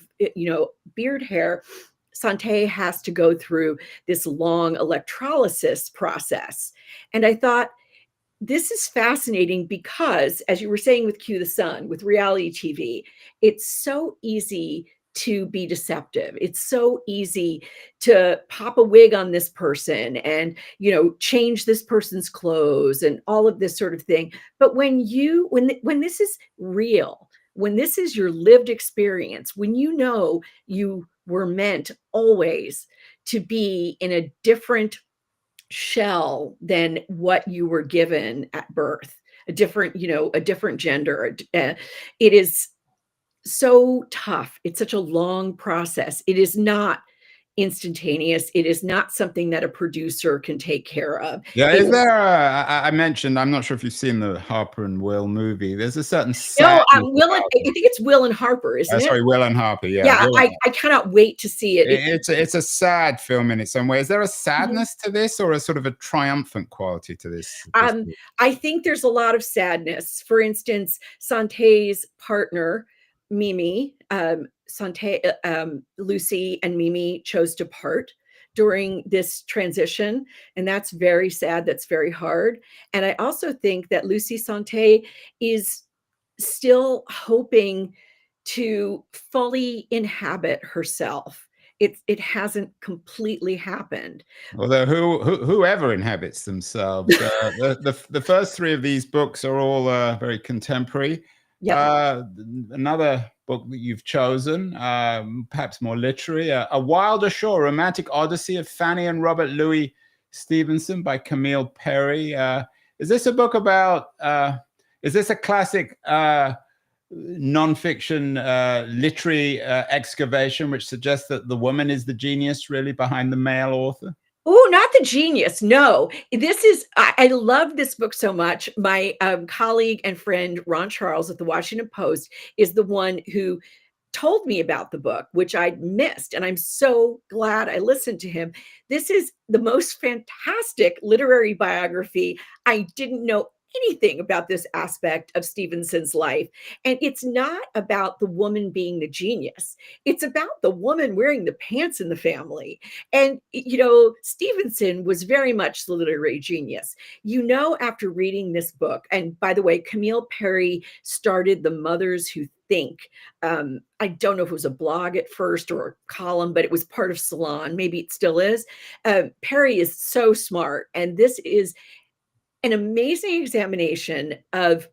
beard hair, Santé has to go through this long electrolysis process. And I thought, this is fascinating because, as you were saying with Cue the Sun, with reality TV, it's so easy to be deceptive. It's so easy to pop a wig on this person and, change this person's clothes and all of this sort of thing. But when this is real, when this is your lived experience, when you were meant always to be in a different shell than what you were given at birth, a different gender. It is so tough. It's such a long process. It is not instantaneous. It is not something that a producer can take care of. Yeah, It is is, there I mentioned, I'm not sure if you've seen the Harper and Will movie. There's a certain no, sadness I about it. think it's Will and Harper, isn't it? Sorry, Will and Harper. Yeah, Yeah, I cannot wait to see it. it's a sad film in its own way. Is there a Mhm. sadness to this, or a sort of a triumphant quality to this Um, book? I think there's a lot of sadness. For instance, Santé's partner, Mimi, Lucy and Mimi chose to part during this transition, and that's very sad. That's very hard. And I also think that Lucy Santé is still hoping to fully inhabit herself. It hasn't completely happened. Although whoever inhabits themselves, the first three of these books are all very contemporary. Yeah. Another book that you've chosen, perhaps more literary, A Wilder Shore, Romantic Odyssey of Fanny and Robert Louis Stevenson by Camille Perry. Is this a book about? Is this a classic nonfiction literary excavation, which suggests that the woman is the genius really behind the male author? Oh, not the genius. No, I love this book so much. My colleague and friend, Ron Charles at the Washington Post, is the one who told me about the book, which I'd missed. And I'm so glad I listened to him. This is the most fantastic literary biography. I didn't know anything about this aspect of Stevenson's life. And it's not about the woman being the genius, it's about the woman wearing the pants in the family. And, Stevenson was very much the literary genius. After reading this book, and by the way, Camille Perry started the Mothers Who Think. I don't know if it was a blog at first or a column, but it was part of Salon. Maybe it still is. Perry is so smart. And this is an amazing examination of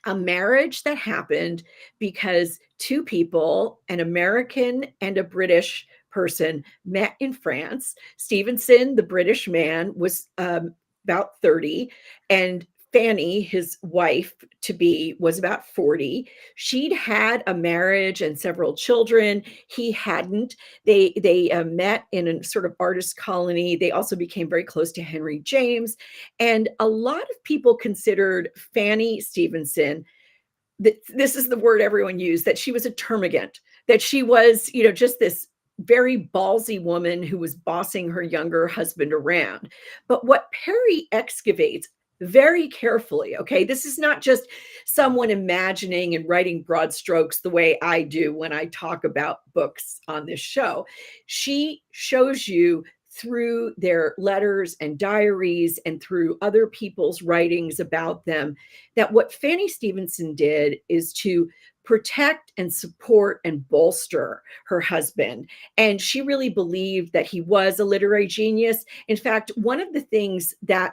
a marriage that happened because two people, an American and a British person, met in France. Stevenson, the British man, was about 30, and Fanny, his wife to be, was about 40. She'd had a marriage and several children. He hadn't. They met in a sort of artist colony. They also became very close to Henry James. And a lot of people considered Fanny Stevenson, this is the word everyone used, that she was a termagant, that she was, just this very ballsy woman who was bossing her younger husband around. But what Perry excavates very carefully, okay, this is not just someone imagining and writing broad strokes the way I do when I talk about books on this show. She shows you through their letters and diaries and through other people's writings about them that what Fanny Stevenson did is to protect and support and bolster her husband. And she really believed that he was a literary genius. In fact, one of the things that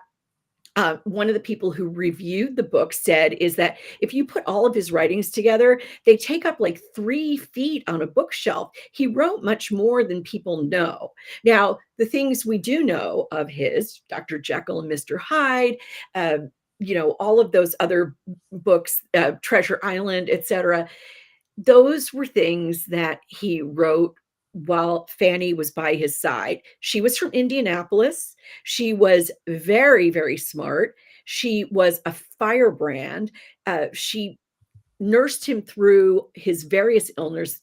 one of the people who reviewed the book said is that if you put all of his writings together, they take up like 3 feet on a bookshelf. He wrote much more than people know. Now, the things we do know of his, Dr. Jekyll and Mr. Hyde, uh, all of those other books, Treasure Island, etc., those were things that he wrote while Fanny was by his side. She was from Indianapolis. She was very, very smart. She was a firebrand. She nursed him through his various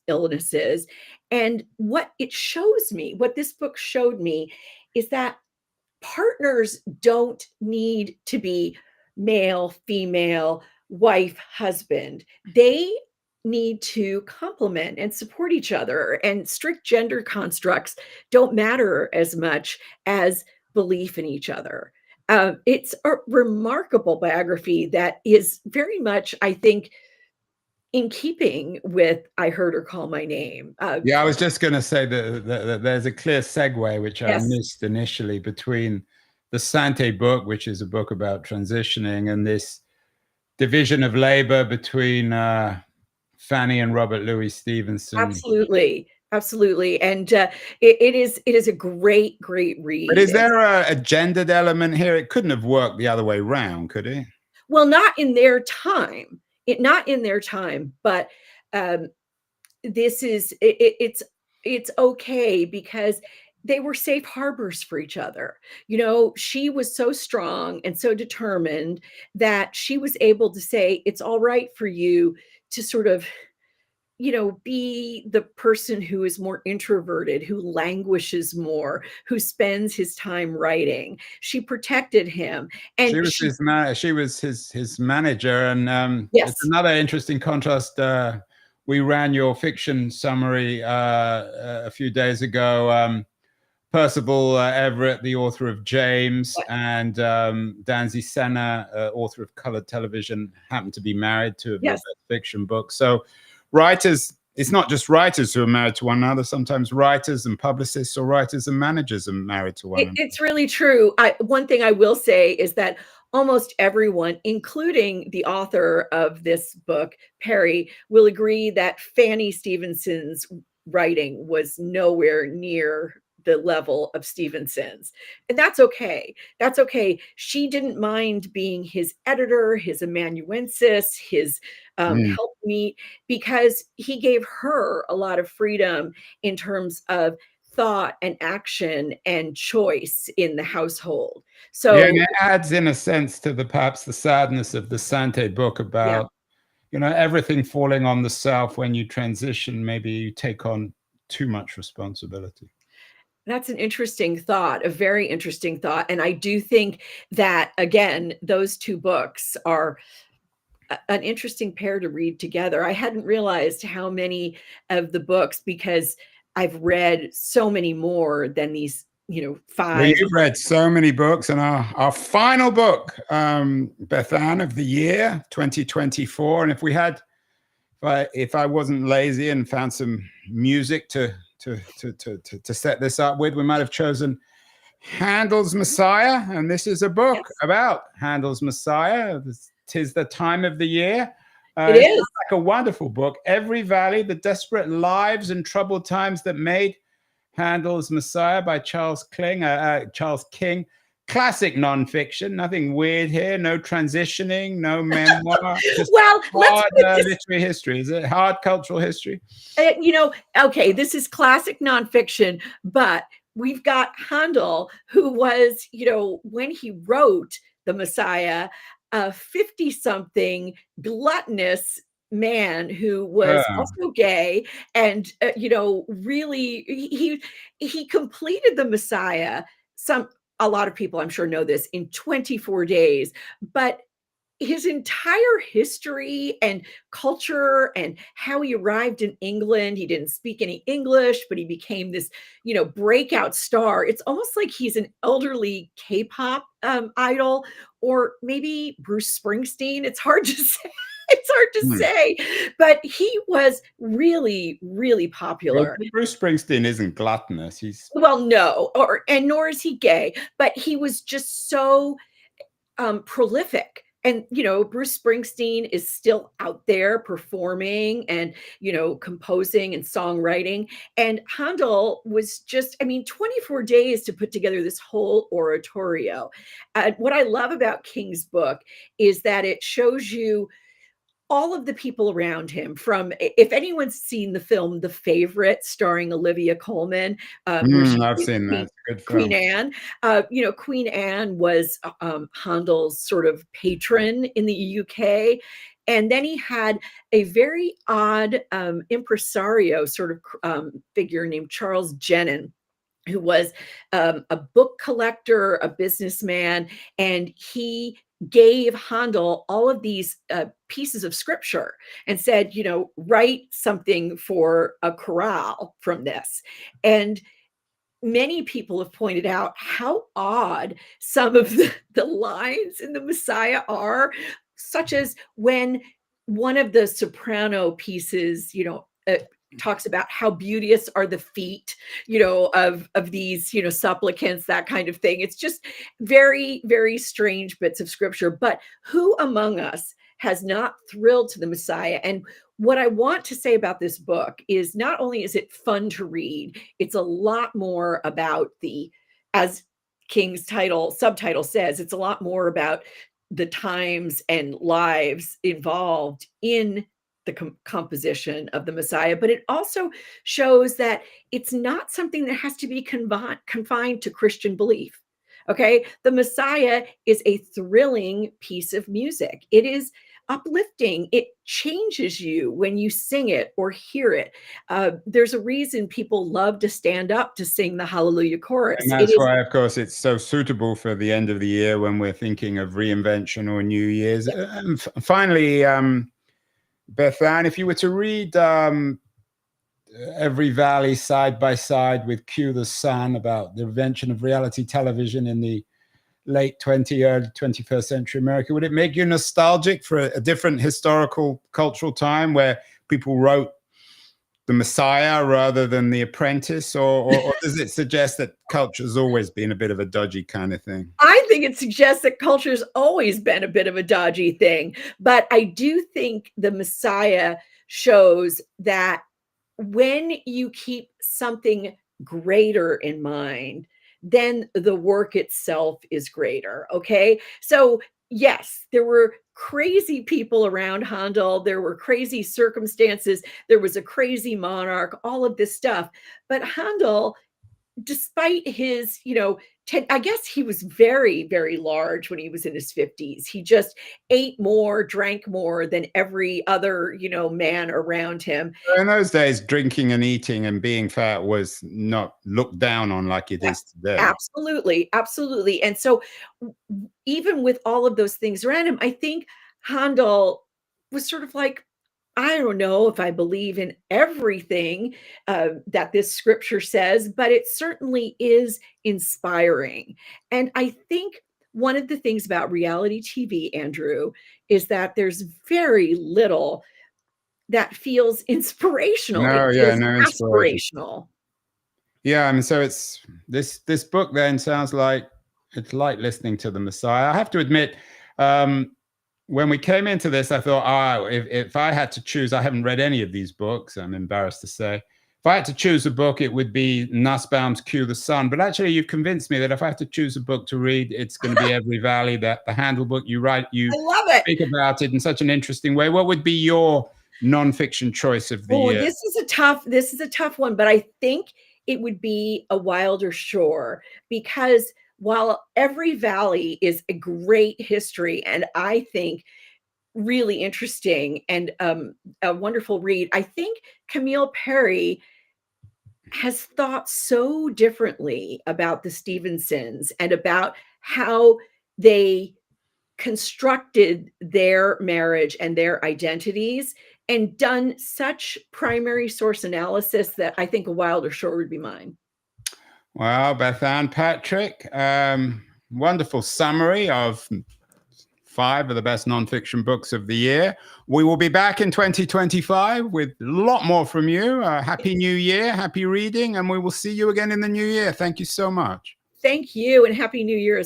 illnesses. And what it shows me, what this book showed me, is that partners don't need to be male, female, wife, husband. They need to complement and support each other. And strict gender constructs don't matter as much as belief in each other. It's a remarkable biography that is very much, I think, in keeping with I Heard Her Call My Name. Yeah, I was just going to say that there's a clear segue, which I Yes, missed initially, between the Sante book, which is a book about transitioning, and this division of labor between Fanny and Robert Louis Stevenson. absolutely. Absolutely. And it is a great, great But read. is there a gendered element here? It couldn't have worked the other way around, could it? Well, not in their time. Not in their time, but um, this is it's okay because they were safe harbors for each other. She was so strong and so determined that she was able to say, it's all right for you to sort of be the person who is more introverted, who languishes more, who spends his time writing. She protected him, and She was his manager, and it's yes, another interesting contrast. We ran your fiction summary a few days ago. Percival Everett, the author of James, and Danzy Senna, author of Colored Television, happened to be married, two of your yes. best fiction books. So writers, it's not just writers who are married to one another. Sometimes writers and publicists or writers and managers are married to one another. It's really true. One thing I will say is that almost everyone, including the author of this book, Perry, will agree that Fanny Stevenson's writing was nowhere near the level of Stevenson's. And that's okay. That's okay. She didn't mind being his editor, his amanuensis, his helpmeet, because he gave her a lot of freedom in terms of thought and action and choice in the household. Yeah, and So, it adds, in a sense, to perhaps the sadness of the Sante book yeah, about everything falling on the self when you transition. Maybe you take on too much responsibility. that's an interesting thought, a very interesting thought. And I do think that, again, those two books are an interesting pair to read together. I hadn't realized how many of the books, because I've read so many more than these, Well, five. you've read so many books, and our final book, Bethanne, of the year 2024. And if I wasn't lazy and found some music to set this up with, we might have chosen Handel's Messiah. And this is a book Yes, about Handel's Messiah. Tis the time of the year. it It's is. like a wonderful book. Every Valley, the Desperate Lives and Troubled Times That Made Handel's Messiah by Charles King. Classic nonfiction, nothing weird here, no transitioning, no memoir, just Well, let's hard put this literary history. Is it hard cultural history? okay, this is classic nonfiction, but we've got Handel, who was, when he wrote The Messiah, a 50 something gluttonous man who was Yeah. also gay and really he completed the Messiah. Some A lot of people I'm sure know this, in 24 days, but his entire history and culture and how he arrived in England. He didn't speak any English, but he became this, breakout star. It's almost like he's an elderly K-pop idol, or maybe Bruce Springsteen. It's hard to say. It's hard to Hmm. say, but he was really, really Well, popular. Bruce Springsteen isn't gluttonous. He's Well, no, and nor is he gay, but he was just so prolific. And Bruce Springsteen is still out there performing and composing and songwriting. And Handel was just, I mean, 24 days to put together this whole oratorio. What I love about King's book is that it shows you all of the people around him. From, if anyone's seen the film The Favorite, starring Olivia Colman, where she I've plays seen that. Queen, It's a good Queen film. Anne. Queen Anne was Handel's sort of patron in the UK. And then he had a very odd impresario sort of figure named Charles Jennin, who was a book collector, a businessman, and he gave Handel all of these pieces of scripture and said, write something for a chorale from this. And many people have pointed out how odd some of the lines in the Messiah are, such as when one of the soprano pieces, talks about how beauteous are the feet, of these, supplicants, that kind of thing. It's just very, very strange bits of scripture. But who among us has not thrilled to the Messiah? And what I want to say about this book is, not only is it fun to read, it's a lot more about as King's subtitle says, it's a lot more about the times and lives involved in the composition of the Messiah. But it also shows that it's not something that has to be confined to Christian belief. Okay. The Messiah is a thrilling piece of music. It is uplifting. It changes you when you sing it or hear it. There's a reason people love to stand up to sing the Hallelujah And chorus. It that's is, why, of course, it's so suitable for the end of the year when we're thinking of reinvention or New Year's. yeah. And finally, Bethanne, if you were to read Every Valley side by side with Cue the Sun, about the invention of reality television in the late 20th, early 21st century America, would it make you nostalgic for a different historical, cultural time where people wrote the Messiah rather than the Apprentice, or does it suggest that culture's always been a bit of a dodgy kind of thing? I think it suggests that culture's always been a bit of a dodgy thing. But I do think the Messiah shows that when you keep something greater in mind, then the work itself is greater. Okay. So, yes, there were crazy people around Handel, there were crazy circumstances, there was a crazy monarch, all of this stuff. But Handel, despite his, I guess he was very, very large when he was in his 50s. He just ate more, drank more than every other, man around him. In those days, drinking and eating and being fat was not looked down on like it Yeah, is today. absolutely, absolutely. And so, even with all of those things around him, I think Handel was sort of like, I don't know if I believe in everything that this scripture says, but it certainly is inspiring. And I think one of the things about reality TV, Andrew, is that there's very little that feels inspirational. It No, yeah, feels no inspiration. aspirational. Yeah, I mean, so it's this book then sounds like it's like listening to the Messiah. I have to admit, when we came into this, I thought, if I had to choose, I haven't read any of these books, I'm embarrassed to say. If I had to choose a book, it would be Nussbaum's Cue the Sun. But actually, you've convinced me that if I have to choose a book to read, it's going to be Every Valley, that the Handel book. You I love it. speak about it in such an interesting way. What would be your nonfiction choice of the Oh, year? this is a tough one, but I think it would be A Wilder Shore, because while Every Valley is a great history, and I think really interesting and a wonderful read. I think Camille Perry has thought so differently about the Stevensons and about how they constructed their marriage and their identities, and done such primary source analysis that I think a wilder shore would be mine. Well, Bethanne Patrick, wonderful summary of 5 of the best nonfiction books of the year. We will be back in 2025 with a lot more from you. Happy New Year, happy reading, and we will see you again in the new year. Thank you so much. Thank you, and Happy New Year as